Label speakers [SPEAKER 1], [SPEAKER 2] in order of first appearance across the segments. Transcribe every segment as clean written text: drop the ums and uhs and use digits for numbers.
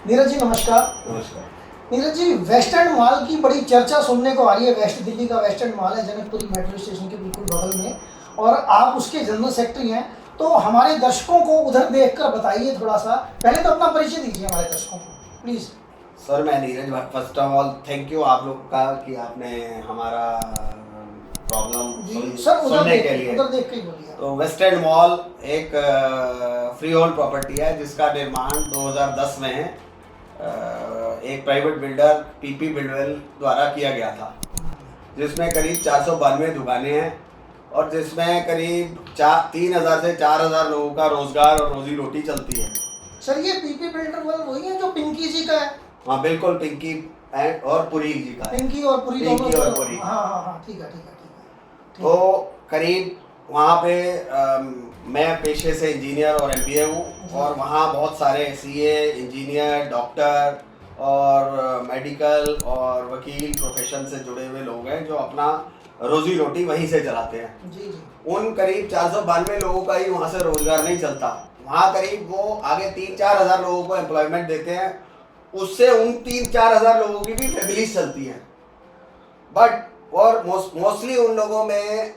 [SPEAKER 1] नीरज जी नमस्कार।
[SPEAKER 2] नमस्कार।
[SPEAKER 1] Neeraj ji, western mall की बड़ी चर्चा सुनने को आ रही है। वेस्ट दिल्ली का वेस्टर्न मॉल है जनकपुरी मेट्रो स्टेशन के बिल्कुल बगल में, और आप उसके जनरल सेक्रेटरी हैं। तो हमारे दर्शकों को उधर देखकर बताइए थोड़ा सा, पहले तो अपना परिचय दीजिए हमारे दर्शकों को प्लीज़।
[SPEAKER 2] सर मैं Neeraj, first of all thank you आप लोग का कि आपने हमारा प्रॉब्लम
[SPEAKER 1] जी सर,
[SPEAKER 2] सुनने के लिए।
[SPEAKER 1] उधर देख के ही बोलिए।
[SPEAKER 2] तो वेस्टर्न मॉल एक फ्री होल्ड प्रॉपर्टी है जिसका निर्माण 2010 में एक प्राइवेट बिल्डर पीपी बिल्डवेल द्वारा किया गया था, जिसमें करीब 492 दुकानें हैं और जिसमें करीब 3,000 से 4,000 लोगों का रोजगार और रोजी रोटी चलती है।
[SPEAKER 1] सर ये पीपी बिल्डर वही है जो पिंकी जी का है?
[SPEAKER 2] हाँ बिल्कुल, पिंकी और पुरी जी का है।
[SPEAKER 1] पिंकी और पुरी दोनों?
[SPEAKER 2] पिंकी और पुरी।
[SPEAKER 1] हाँ हाँ हाँ, ठीक है ठीक है ठीक है।
[SPEAKER 2] तो करीब वहाँ पे मैं पेशे से इंजीनियर और एमबीए हूँ और वहाँ बहुत सारे सीए, इंजीनियर, डॉक्टर और मेडिकल और वकील प्रोफेशन से जुड़े हुए लोग हैं जो अपना रोजी रोटी वहीं से चलाते हैं।
[SPEAKER 1] जी जी।
[SPEAKER 2] उन करीब 492 लोगों का ही वहाँ से रोजगार नहीं चलता। वहाँ करीब वो आगे 3-4 हज़ार लोगों को एम्प्लॉयमेंट देते हैं, उससे उन 3-4 हज़ार लोगों की भी फैमिलीज चलती हैं। बट और मोस्टली उन लोगों में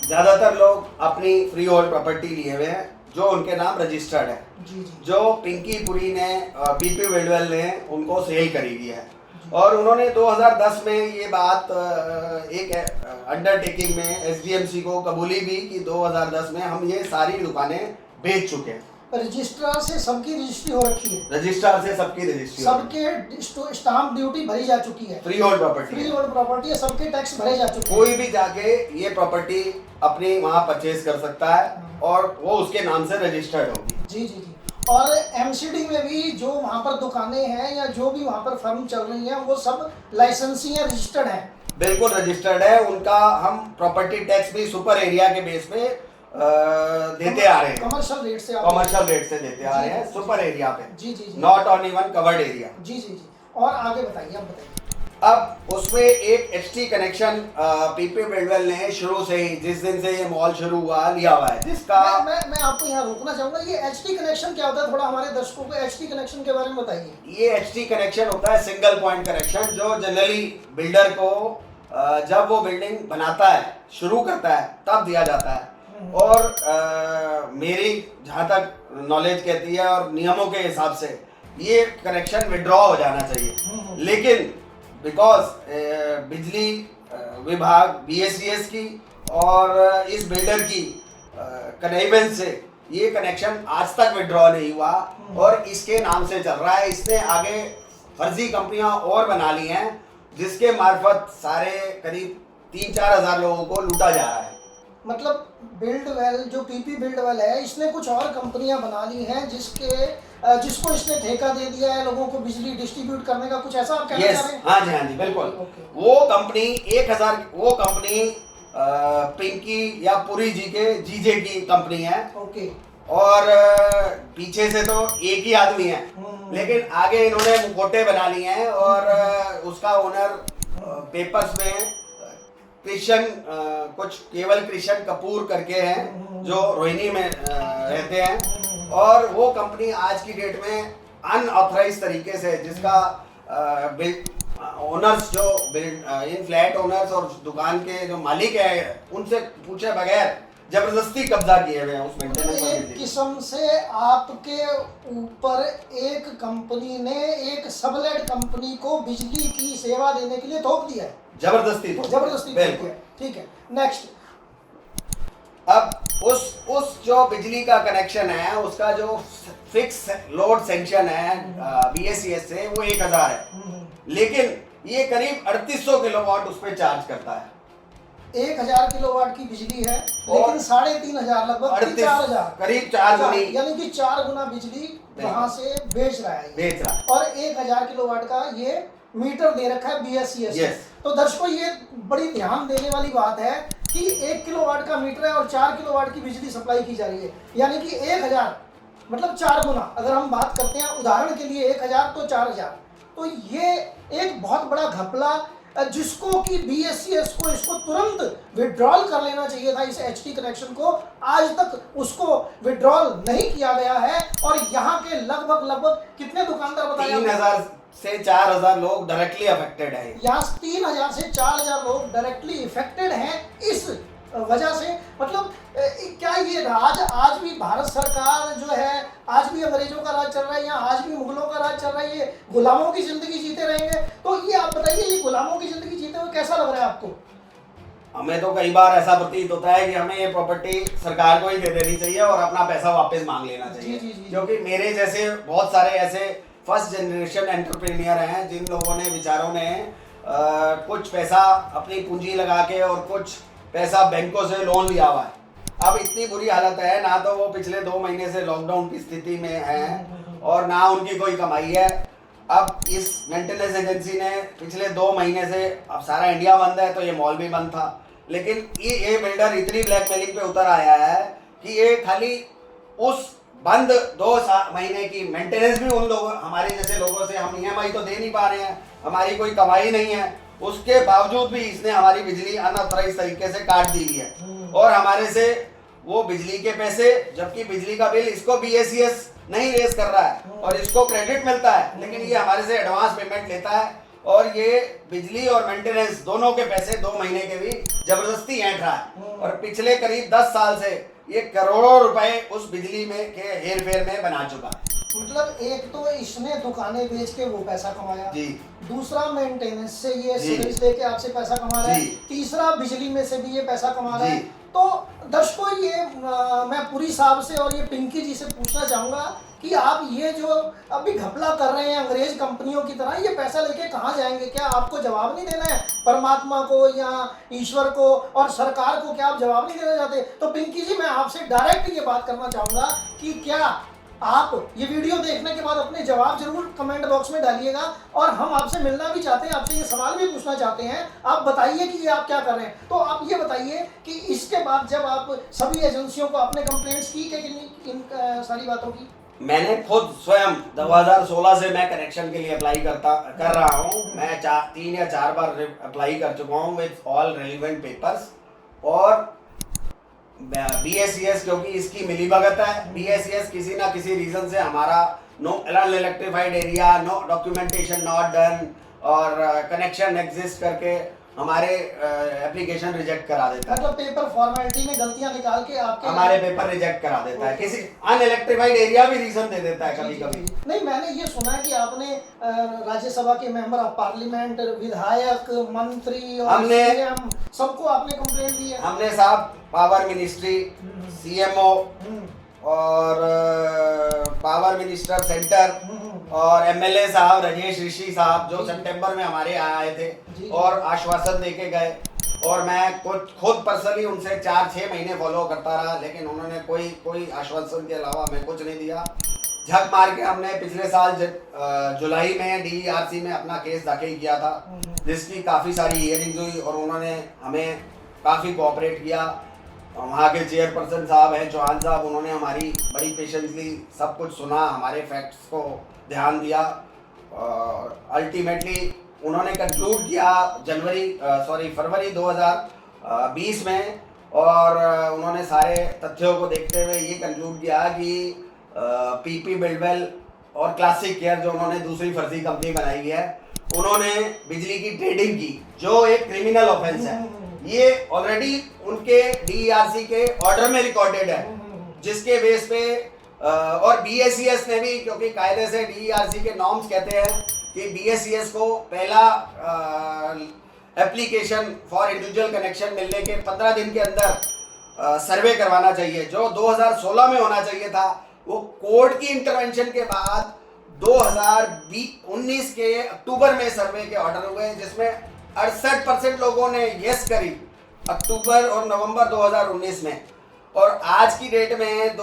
[SPEAKER 2] ज़्यादातर लोग अपनी फ्री होल्ड प्रॉपर्टी लिए हुए हैं जो उनके नाम रजिस्टर्ड है,
[SPEAKER 1] जी जी।
[SPEAKER 2] जो पिंकी पुरी ने बीपी बिल्डवेल ने उनको सेल करी दी है। और उन्होंने 2010 में ये बात एक अंडरटेकिंग में एसडीएमसी को कबूली भी कि 2010 में हम ये सारी दुकानें बेच चुके हैं।
[SPEAKER 1] रजिस्ट्रार से सबकी रजिस्ट्री हो रखी है?
[SPEAKER 2] रजिस्ट्रार से सबकी रजिस्ट्री,
[SPEAKER 1] सबके स्टाम्प ड्यूटी भरी जा चुकी है?
[SPEAKER 2] Free hold property,
[SPEAKER 1] free hold property है, सबके टैक्स भरे जा चुके हैं।
[SPEAKER 2] कोई भी जाके ये प्रॉपर्टी अपनी वहाँ परचेज कर सकता है और वो उसके नाम से रजिस्टर्ड होगी।
[SPEAKER 1] जी जी जी। और एमसीडी में भी जो वहाँ पर दुकानें हैं या जो भी वहाँ पर फर्म चल रही हैं वो सब लाइसेंसी या रजिस्टर्ड है?
[SPEAKER 2] बिल्कुल रजिस्टर्ड है। उनका हम प्रॉपर्टी टैक्स भी सुपर एरिया के बेस पे देते आ रहे हैं,
[SPEAKER 1] कमर्शियल रेट से
[SPEAKER 2] देते आ रहे हैं सुपर एरिया पे।
[SPEAKER 1] जी जी जी।
[SPEAKER 2] Not on even covered area.
[SPEAKER 1] जी जी जी। और आगे बताइए, आप बताइए।
[SPEAKER 2] अब उसमें एक एचटी कनेक्शन पीपी बिल्डवेल ने शुरू से ही, जिस दिन से ये मॉल शुरू हुआ, लिया हुआ है, जिसका
[SPEAKER 1] मैं आपको यहाँ रोकना चाहूंगा। ये एचटी कनेक्शन क्या होता है, थोड़ा हमारे दर्शकों को एचटी कनेक्शन के बारे में बताइए।
[SPEAKER 2] ये एचटी कनेक्शन होता है सिंगल पॉइंट कनेक्शन, जो जनरली बिल्डर को जब वो बिल्डिंग बनाता है, शुरू करता है, तब दिया जाता है। और मेरी जहाँ तक नॉलेज कहती है और नियमों के हिसाब से ये कनेक्शन विड्रॉ हो जाना चाहिए, लेकिन बिकॉज बिजली विभाग बीएसईएस की और इस बिल्डर की कनेवेंस से ये कनेक्शन आज तक विड्रॉ नहीं हुआ और इसके नाम से चल रहा है। इसने आगे फर्जी कंपनियां और बना ली हैं जिसके मार्फत सारे करीब 3-4 हज़ार लोगों को लूटा जा रहा है।
[SPEAKER 1] मतलब बिल्डवेल जो पीपी बिल्डवेल है, इसने कुछ और कंपनियां बना ली हैं जिसको इसने ठेका दे दिया है लोगों को बिजली डिस्ट्रीब्यूट करने का, कुछ ऐसा आप कहना चाह रहे हैं?
[SPEAKER 2] हाँ जी बिल्कुल। वो कंपनी पिंकी या पुरी जी के जीजे की कंपनी है।
[SPEAKER 1] ओके।
[SPEAKER 2] और पीछे से तो एक ही आदमी है, लेकिन आगे इन्होंने मुखोटे बना लिए हैं और उसका ओनर पेपर्स में केवल कृष्ण कपूर करके हैं जो रोहिणी में रहते हैं। और वो कंपनी आज की डेट में अनऑथराइज तरीके से, जिसका ओनर्स जो इन फ्लैट ओनर्स और दुकान के जो मालिक है उनसे पूछे बगैर जबरदस्ती कब्जा किए हुए हैं उस मेंटेनेंस।
[SPEAKER 1] एक किस्म से आपके ऊपर एक कंपनी ने एक सबलेट कंपनी को बिजली की सेवा देने के लिए थोप दिया है, जबरदस्ती
[SPEAKER 2] बिल्कुल।
[SPEAKER 1] ठीक है, नेक्स्ट।
[SPEAKER 2] अब उस जो बिजली का कनेक्शन है उसका जो फिक्स लोड सेंक्शन है बीएसईएस से वो 1000 है, लेकिन ये करीब 3800 किलोवाट उस पर चार्ज करता है।
[SPEAKER 1] 1000 किलोवाट की बिजली है, लेकिन 3,500 लगभग 4,000
[SPEAKER 2] करीब 4 गुनी,
[SPEAKER 1] यानी कि 4 गुना बिजली वहां से बेच रहा है। और 1000 किलोवाट का ये मीटर दे रखा है बीएसईएस। तो दर्शकों ये बड़ी ध्यान देने वाली बात है कि 1 किलोवाट का मीटर है और 4 किलोवाट की बिजली सप्लाई की जा रही है, यानी कि 1000 मतलब 4 गुना। अगर हम बात करते हैं उदाहरण के लिए 1000 तो 4000, तो ये एक बहुत बड़ा घपला जिसको कि BSES को इसको तुरंत विड्रॉल कर लेना चाहिए था, इस HT कनेक्शन को, आज तक उसको विड्रॉल नहीं किया गया है। और यहाँ के लगभग कितने दुकानदार बताया,
[SPEAKER 2] 3000 से 4000 लोग डायरेक्टली अफेक्टेड है।
[SPEAKER 1] यहाँ 3000 से 4000 लोग डायरेक्टली इफेक्टेड हैं इस वजह से। मतलब क्या ये राज आज भी भारत सरकार जो है, आज भी अंग्रेजों का राज चल रहा है, या आज भी मुगलों का राज चल रहा है, ये गुलामों की जिंदगी जीते रहेंगे? तो ये आप बताइए, ये गुलामों की जिंदगी जीते हुए कैसा लग रहा है आपको?
[SPEAKER 2] हमें तो कई बार ऐसा प्रतीत होता है कि हमें ये प्रॉपर्टी सरकार को ही दे देनी चाहिए और अपना पैसा वापस मांग लेना चाहिए। क्योंकि मेरे जैसे बहुत सारे ऐसे फर्स्ट जनरेशन एंटरप्रेन्योर हैं जिन लोगों ने, विचारों ने कुछ पैसा अपनी पूंजी लगा के और कुछ पैसा बैंकों से लोन लिया हुआ है। अब इतनी बुरी हालत है, ना तो वो पिछले 2 महीने से लॉकडाउन की स्थिति में हैं और ना उनकी कोई कमाई है। अब इस मेंटेनेंस एजेंसी ने पिछले 2 महीने से, अब सारा इंडिया बंद है तो ये मॉल भी बंद था, लेकिन ये बिल्डर इतनी ब्लैकमेलिंग पे उतर आया है कि ये खाली उस बंद 2 महीने की मेंटेनेंस भी उन लोगों, हमारे जैसे लोगों से, हम EMI तो दे नहीं पा रहे हैं, हमारी कोई कमाई नहीं है, उसके बावजूद भी इसने हमारी बिजली अनऑथराइज तरीके से काट दी है और हमारे से वो बिजली के पैसे, जबकि बिजली का बिल इसको BSES नहीं रेज कर रहा है और इसको क्रेडिट मिलता है, लेकिन ये हमारे से एडवांस पेमेंट लेता है और ये बिजली और मेंटेनेंस दोनों के पैसे 2 महीने के भी जबरदस्ती ऐंठ रहा है। और पिछले करीब 10 साल से ये करोड़ों रुपए उस बिजली में के हेर फेर में बना चुका है।
[SPEAKER 1] मतलब एक तो इसने दुकानें बेच के वो पैसा कमाया जी, दूसरा मेंटेनेंस से ये सर्विस लेके आपसे पैसा कमा रहा है, तीसरा बिजली में से भी ये पैसा कमा रहा है। तो दर्शकों, ये मैं पुरी साहब से और ये पिंकी जी से पूछना चाहूंगा कि आप ये जो अभी घपला कर रहे हैं अंग्रेज कंपनियों की तरह, ये पैसा लेके कहाँ जाएंगे? क्या आपको जवाब नहीं देना है परमात्मा को या ईश्वर को और सरकार को? क्या आप जवाब नहीं देना चाहते? तो पिंकी जी, मैं आपसे डायरेक्ट ये बात करना चाहूंगा कि क्या आप ये वीडियो देखने के बाद अपने जवाब जरूर कमेंट बॉक्स में डालिएगा, और हम आपसे मिलना भी चाहते हैं, आपसे ये सवाल भी पूछना चाहते हैं। आप बताइए कि ये आप क्या कर रहे हैं। तो आप ये बताइए कि इसके बाद जब आप सभी एजेंसियों को आपने कंप्लेंट्स की कि नहीं इन सारी बातों की?
[SPEAKER 2] मैंने खुद स्वयं 2016 से मैं कनेक्शन के लिए अप्लाई कर रहा हूँ। मैं 3 या 4 बार अप्लाई कर चुका हूँ विद ऑल रेलिवेंट पेपर्स। और BSES क्योंकि इसकी मिलीभगत है, BSES किसी ना किसी रीजन से हमारा no electrified area, no documentation not done और कनेक्शन एग्जिस्ट करके हमारे एप्लीकेशन रिजेक्ट करा देता है।
[SPEAKER 1] मतलब पेपर फॉर्मेलिटी में गलतियां निकाल के आपके
[SPEAKER 2] हमारे पेपर रिजेक्ट करा देता है। किसी अनइलेक्ट्रिफाइड एरिया भी रीजन दे देता है कभी कभी।
[SPEAKER 1] नहीं, मैंने ये सुना है कि आपने राज्यसभा के मेंबर ऑफ पार्लियामेंट, विधायक, मंत्री और CM सबको आपने कंप्लेंट दी है।
[SPEAKER 2] हमने साहब पावर मिनिस्ट्री, CMO और पावर मिनिस्टर सेंटर और MLA साहब राजेश ऋषि साहब जो सितंबर में हमारे यहाँ आए थे और आश्वासन देके गए, और मैं खुद पर्सनली उनसे 4-6 महीने फॉलो करता रहा, लेकिन उन्होंने कोई आश्वासन के अलावा हमें कुछ नहीं दिया। झक मार के हमने पिछले साल जुलाई में DERC में अपना केस दाखिल किया था, जिसकी काफ़ी सारी हियरिंग्स हुई और उन्होंने हमें काफ़ी कोऑपरेट किया। वहाँ के चेयरपर्सन साहब हैं चौहान साहब, उन्होंने हमारी बड़ी पेशेंसली सब कुछ सुना, हमारे फैक्ट्स को ध्यान दिया और अल्टीमेटली उन्होंने कंक्लूड किया फरवरी 2020 में, और उन्होंने सारे तथ्यों को देखते हुए ये कंक्लूड किया कि PP बिल्डवेल और क्लासिक केयर जो उन्होंने दूसरी फर्जी कंपनी बनाई है, उन्होंने बिजली की ट्रेडिंग की जो एक क्रिमिनल ऑफेंस है। ये ऑलरेडी उनके DERC के ऑर्डर में रिकॉर्डेड है, जिसके बेस पे और BSES ने भी, क्योंकि कायदे से DERC के नॉर्म्स कहते हैं कि BSES को पहला एप्लीकेशन फॉर इंडिविजुअल कनेक्शन मिलने के 15 दिन के अंदर सर्वे करवाना चाहिए, जो 2016 में होना चाहिए था। वो कोर्ट की इंटरवेंशन के बाद 2019 के अक्टूबर में सर्वे के ऑर्डर हुए, जिसमें 68% लोगों ने यस करी अक्टूबर और नवंबर 2019 में। और आज की डेट में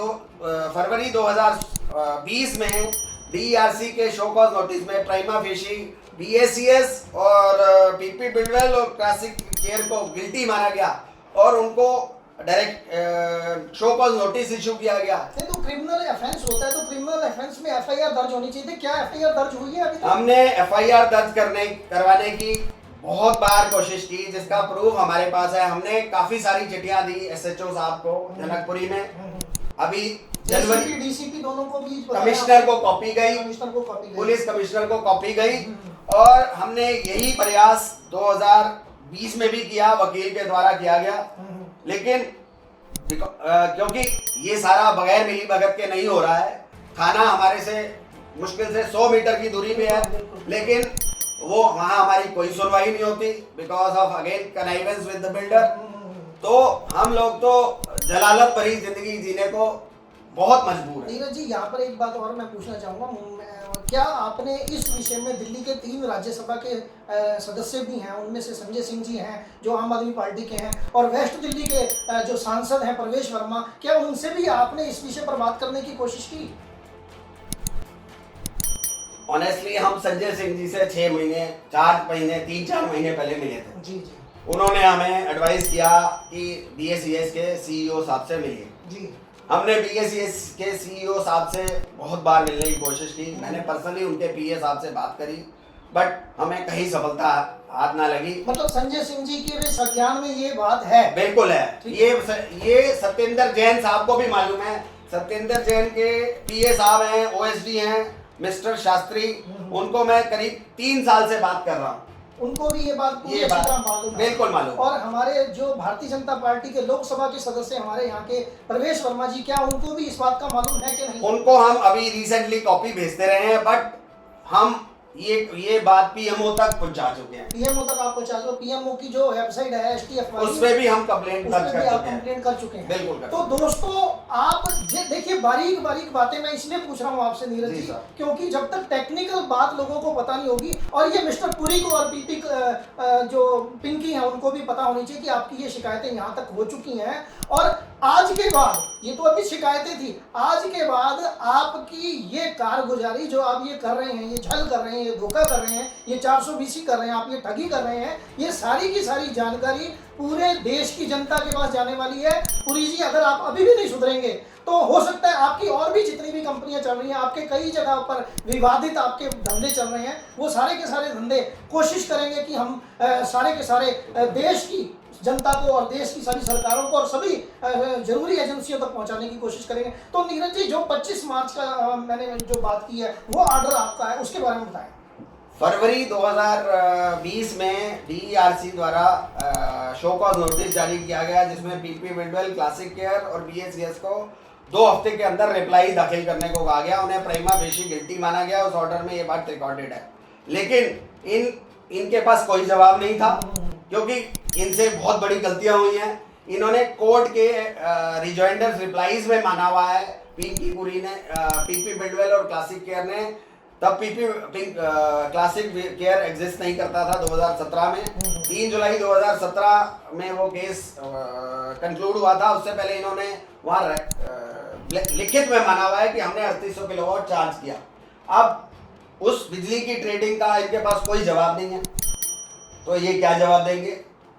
[SPEAKER 2] फरवरी 2020 में DERC के शो कॉज नोटिस में प्राइमा फेशी BSES और PP बिल्डवेल और क्लासिक केयर को गिल्टी माना गया और उनको direct show cause notice issue किया गया।
[SPEAKER 1] तो क्रिमिनल ऑफेंस होता है, तो क्रिमिनल ऑफेंस में FIR दर्ज होनी चाहिए थी। क्या FIR दर्ज हुई है अभी तक?
[SPEAKER 2] हमने FIR दर्ज करवाने की बहुत बार कोशिश की, जिसका प्रूफ हमारे पास है। हमने काफी सारी चिट्ठियां दी एसएचओ साहब को जनकपुरी में। अभी जनवरी
[SPEAKER 1] डीसीपी दोनों को भी
[SPEAKER 2] कमिश्नर को कॉपी गई, पुलिस कमिश्नर को कॉपी गई, और हमने यही प्रयास 2020 में भी किया, वकील के द्वारा किया गया। लेकिन क्योंकि ये सारा बगैर मिली भगत के नहीं हो रहा है, थाना हमारे से मुश्किल से 100 मीटर की दूरी पे है, लेकिन वो वहाँ हमारी कोई सुनवाई नहीं होती because of again connivance with the builder. तो हम लोग तो जलालत भरी जिंदगी जीने को बहुत मजबूर है।
[SPEAKER 1] नीरज जी, यहाँ पर एक बात और मैं पूछना चाहूँगा, क्या आपने इस विषय में दिल्ली के 3 राज्यसभा के सदस्य भी हैं, उनमें से संजय सिंह जी हैं जो आम आदमी पार्टी के हैं, और वेस्ट दिल्ली के जो सांसद हैं प्रवेश वर्मा, क्या उनसे भी आपने इस विषय पर बात करने की कोशिश की?
[SPEAKER 2] ऑनेस्टली हम संजय सिंह जी से 6 महीने 4 महीने 3-4 महीने पहले मिले थे।
[SPEAKER 1] जी जी।
[SPEAKER 2] उन्होंने हमें एडवाइस किया कि बीएसईएस के सीईओ साहब से मिलिए। जी। हमने बीएसईएस के सीईओ साहब से बहुत बार मिलने की कोशिश की। मैंने पर्सनली उनके पीए साहब से बात करी, बट हमें कहीं सफलता हाथ ना लगी।
[SPEAKER 1] मतलब संजय सिंह जी के भी संज्ञान में ये बात है?
[SPEAKER 2] बिल्कुल है। ये सत्येंद्र जैन साहब को भी मालूम है। सत्येंद्र जैन के पीए साहब हैं, ओएसडी हैं मिस्टर शास्त्री, उनको मैं करीब 3 साल से बात कर रहा हूँ।
[SPEAKER 1] उनको भी ये बात मालूम है?
[SPEAKER 2] बिल्कुल मालूम।
[SPEAKER 1] और हमारे जो भारतीय जनता पार्टी के लोकसभा के सदस्य हमारे यहाँ के प्रवेश वर्मा जी, क्या उनको भी इस बात का मालूम है कि नहीं?
[SPEAKER 2] उनको हम अभी रिसेंटली कॉपी भेजते रहे हैं, बट हम ये बात पीएमओ तक पहुंचा चुके हैं।
[SPEAKER 1] पीएमओ तक आप पहुंचा दो। पीएमओ की जो वेबसाइट है STF वाली,
[SPEAKER 2] उसमें भी हम कंप्लेंट
[SPEAKER 1] कर चुके हैं।
[SPEAKER 2] बिल्कुल।
[SPEAKER 1] तो दोस्तों, आप देखिए, बारीक बारीक बातें मैं इसलिए पूछ रहा हूँ आपसे नीरज जी, क्योंकि जब तक टेक्निकल बात लोगों को पता नहीं होगी, और ये मिस्टर पुरी को और पीपी जो पिंकी हैं उनको भी पता होनी चाहिए कि आपकी ये शिकायतें यहाँ तक हो चुकी हैं, और आज के बाद, ये तो अभी शिकायतें थी, आज के बाद आपकी ये कारगुजारी जो आप ये कर रहे हैं, ये छल कर रहे हैं, ये धोखा कर रहे हैं, ये 420 कर रहे हैं, आप ये ठगी कर रहे हैं, ये सारी की सारी जानकारी पूरे देश की जनता के पास जाने वाली है। पुरी जी, अगर आप अभी भी नहीं सुधरेंगे तो हो सकता है आपकी और भी जितनी भी कंपनियां चल रही हैं, आपके कई जगह पर विवादित आपके धंधे चल रहे हैं, वो सारे के सारे धंधे कोशिश करेंगे कि हम सारे के सारे देश की जनता को और देश की सारी सरकारों को और सभी जरूरी एजेंसियों तक पहुंचाने की कोशिश करेंगे। तो नीरज जी, जो 25 मार्च का मैंने जो बात की है, वो ऑर्डर आपका है, उसके बारे में बताएं।
[SPEAKER 2] फरवरी 2020 में DERC द्वारा शो कॉज नोटिस जारी किया गया, जिसमें पीपी बिल्डवेल, क्लासिक केयर और BSES को 2 हफ्ते के अंदर रिप्लाई दाखिल करने को कहा गया। उन्हें प्राइमा फेशी गिल्टी माना गया। उस ऑर्डर में ये बात रिकॉर्डेड है, लेकिन इनके पास कोई जवाब नहीं था, क्योंकि इनसे बहुत बड़ी गलतियां हुई हैं। इन्होंने कोर्ट के रिजॉइंडर रिप्लाईज में माना हुआ है, पीपी पुरी ने, पीपी बिल्डवेल और क्लासिक केयर ने, तब क्लासिक केयर एग्जिस्ट नहीं करता था 2017 में। 3 जुलाई 2017 में वो केस कंक्लूड हुआ था। उससे पहले इन्होंने वहाँ लिखित में माना हुआ है कि हमने 3800 किलोवाट चार्ज किया। अब उस बिजली की ट्रेडिंग का इनके पास कोई जवाब नहीं है, तो ये क्या जवाब देंगे?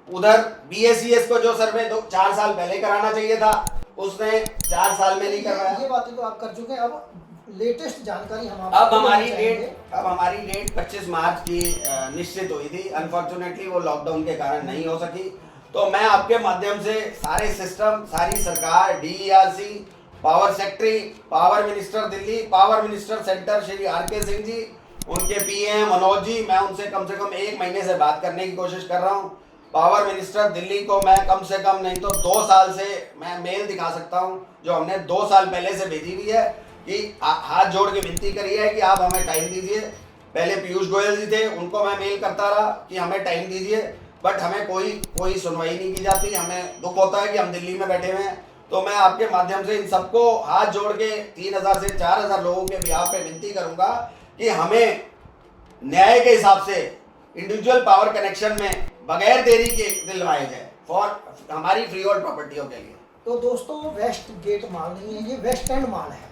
[SPEAKER 2] उधर BSES को जो सर्वे 4 साल पहले कराना चाहिए था, उसने 4 साल में नहीं करवाया।
[SPEAKER 1] ये बातें तो आप कर चुके हैं। अब लेटेस्ट जानकारी
[SPEAKER 2] अब हमारी डेट 25 मार्च की निश्चित हुई थी। अनफॉर्चुनेटली वो लॉकडाउन के कारण नहीं हो सकी। तो मैं आपके माध्यम से सारे सिस्टम, सारी सरकार, DERC, power secretary, power minister Delhi, power minister centre Shri RK Singh ji, उनके PM मनोज जी, मैं उनसे कम 1 महीने से बात करने की कोशिश कर रहा हूँ। पावर मिनिस्टर दिल्ली को मैं कम से कम नहीं तो 2 साल से मैं मेल दिखा सकता हूँ, जो हमने 2 साल पहले से भेजी हुई है, कि हाथ जोड़ के विनती करी है कि आप हमें टाइम दीजिए। पहले पीयूष गोयल जी थे, उनको मैं मेल करता रहा कि हमें टाइम दीजिए, बट हमें कोई सुनवाई नहीं की जाती। हमें दुख होता है कि हम दिल्ली में बैठे हुए हैं। तो मैं आपके माध्यम से इन सबको हाथ जोड़ के 3000 से 4000 लोगों के बिहाफ पे विनती करूंगा कि हमें न्याय के हिसाब से इंडिविजुअल पावर कनेक्शन में बगैर देरी के दिलवाए जाए फॉर हमारी फ्री होल्ड प्रॉपर्टियों के लिए।
[SPEAKER 1] तो दोस्तों, वेस्ट गेट माल नहीं है, ये वेस्ट एंड माल है।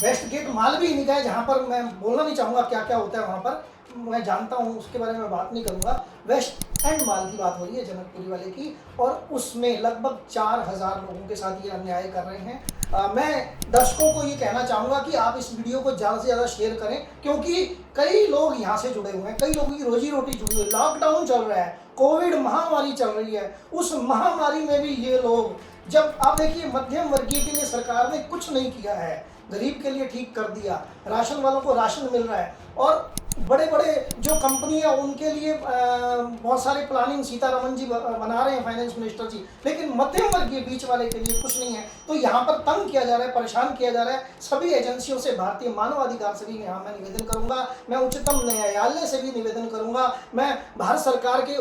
[SPEAKER 1] वेस्ट गेट माल भी नहीं है, जहाँ पर मैं बोलना नहीं चाहूँगा क्या क्या होता है वहाँ पर। मैं जानता हूँ उसके बारे में बात नहीं करूँगा। वेस्ट एंड माल की बात हो रही है जनकपुरी वाले की, और उसमें लगभग 4000 लोगों के साथ ये अन्याय कर रहे हैं। मैं दर्शकों को ये कहना चाहूँगा कि आप इस वीडियो को ज़्यादा से ज़्यादा शेयर करें, क्योंकि कई लोग यहाँ से जुड़े हुए हैं, कई लोगों की रोजी रोटी जुड़ी हुई है। लॉकडाउन चल रहा है, कोविड महामारी चल रही है, उस महामारी में भी ये लोग, जब आप देखिए मध्यम वर्गीय के लिए सरकार ने कुछ नहीं किया है, गरीब के लिए ठीक कर दिया, राशन वालों को राशन मिल रहा है, और बड़े बड़े जो कंपनी है उनके लिए बहुत सारे प्लानिंग सीतारमन जी बना रहे हैं, फाइनेंस मिनिस्टर जी, लेकिन मध्यम वर्गीय बीच वाले के लिए कुछ नहीं है। तो यहाँ पर तंग किया जा रहा है, परेशान किया जा रहा है। सभी एजेंसियों से, भारतीय मानवाधिकार से भी यहाँ मैं निवेदन करूँगा, मैं उच्चतम न्यायालय से भी निवेदन करूँगा, मैं भारत सरकार के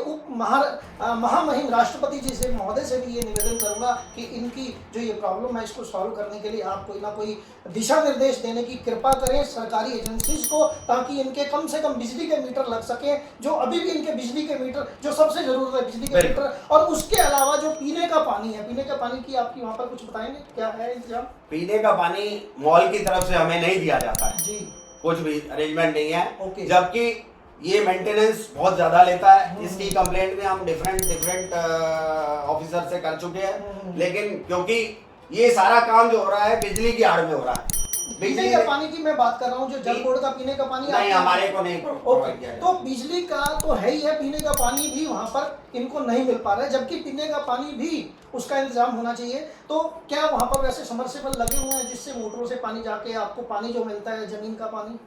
[SPEAKER 1] महामहिम राष्ट्रपति जी से, महोदय से भी ये निवेदन करूँगा कि इनकी जो ये प्रॉब्लम है इसको सॉल्व करने के लिए आप कोई ना कोई दिशा निर्देश देने की कृपा करें सरकारी एजेंसीज को, ताकि इनके कम से कम बिजली के मीटर लग सके। जो अभी भी इनके बिजली के मीटर, जो सबसे जरूरत है बिजली के मीटर, और उसके अलावा जो पीने का पानी है, पीने का पानी की आपकी वहाँ पर कुछ बताएंगे क्या है इंतजाम?
[SPEAKER 2] पीने का पानी मॉल की तरफ से हमें नहीं दिया जाता है
[SPEAKER 1] जी,
[SPEAKER 2] कुछ भी अरेंजमेंट नहीं है।
[SPEAKER 1] ओके।
[SPEAKER 2] जबकि ये मेंटेनेंस बहुत ज्यादा लेता है। इसकी कंप्लेंट भी हम डिफरेंट ऑफिसर से कर चुके हैं, लेकिन क्योंकि ये सारा काम जो हो रहा है बिजली की आड़ में हो रहा है।
[SPEAKER 1] पीने का पानी की मैं बात कर रहा हूँ, जो जल बोर्ड का पीने का पानी
[SPEAKER 2] नहीं, हमारे को नहीं प्रोवाइड किया
[SPEAKER 1] तो बिजली का तो है ही है, पीने का पानी भी वहाँ पर इनको नहीं मिल पा रहा है, जबकि पीने का पानी भी उसका इंतजाम होना चाहिए। तो क्या वहाँ पर वैसे समरसेबल लगे हुए हैं जिससे मोटरों से पानी जाके आपको पानी जो मिलता है जमीन का पानी?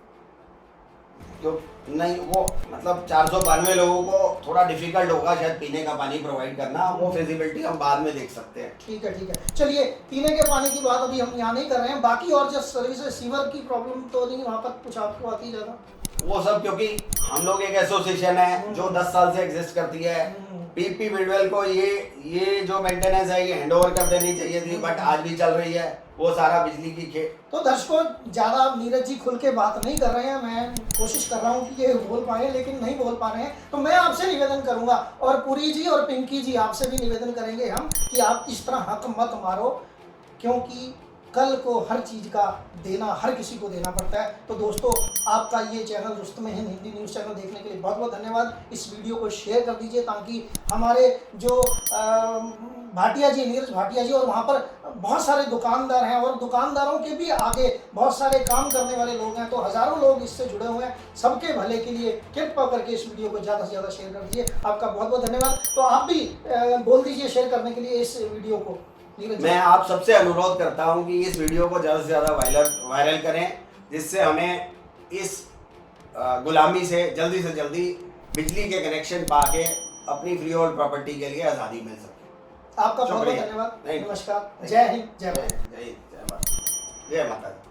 [SPEAKER 2] तो नहीं, वो मतलब 492 लोगों को थोड़ा डिफिकल्ट होगा शायद पीने का पानी प्रोवाइड करना, वो फिजिबिलिटी हम बाद में देख सकते हैं।
[SPEAKER 1] ठीक है। चलिए, पीने के पानी की बात अभी हम यहाँ नहीं कर रहे हैं, बाकी और जो सर्विसेज, सीवर की प्रॉब्लम तो नहीं वहाँ पर कुछ आपको आती ज़्यादा?
[SPEAKER 2] वो सब क्योंकि हम लोग एक एसोसिएशन है जो 10 साल से एग्जिस्ट करती है। पीपी बिडवेल को ये जो मेंटेनेंस है ये हैंडओवर कर देनी चाहिए थी, बट आज भी चल रही है वो सारा बिजली की खेत।
[SPEAKER 1] तो दर्शकों, ज़्यादा नीरज जी खुल के बात नहीं कर रहे हैं, मैं कोशिश कर रहा हूँ कि ये बोल पाए लेकिन नहीं बोल पा रहे हैं। तो मैं आपसे निवेदन करूँगा, और पुरी जी और पिंकी जी आपसे भी निवेदन करेंगे हम, कि आप इस तरह हक मत मारो, क्योंकि कल को हर चीज़ का देना हर किसी को देना पड़ता है। तो दोस्तों, आपका ये channel Rustam Hind Hindi news channel देखने के लिए बहुत बहुत धन्यवाद। इस वीडियो को शेयर कर दीजिए ताकि हमारे जो भाटिया जी, नीरज भाटिया जी, और वहाँ पर बहुत सारे दुकानदार हैं, और दुकानदारों के भी आगे बहुत सारे काम करने वाले लोग हैं, तो हज़ारों लोग इससे जुड़े हुए हैं। सबके भले के लिए कृपा करके इस वीडियो को ज़्यादा से ज़्यादा शेयर कर दीजिए। आपका बहुत बहुत धन्यवाद। तो आप भी बोल दीजिए शेयर करने के लिए इस वीडियो को।
[SPEAKER 2] मैं आप सबसे अनुरोध करता हूं कि इस वीडियो को ज़्यादा से ज़्यादा वायरल करें, जिससे हमें इस गुलामी से जल्दी बिजली के कनेक्शन पाके अपनी फ्री होल्ड प्रॉपर्टी के लिए आज़ादी मिल सके।
[SPEAKER 1] आपका बहुत बहुत धन्यवाद। नमस्कार। जय हिंद, जय भारत।
[SPEAKER 2] जय माता दी।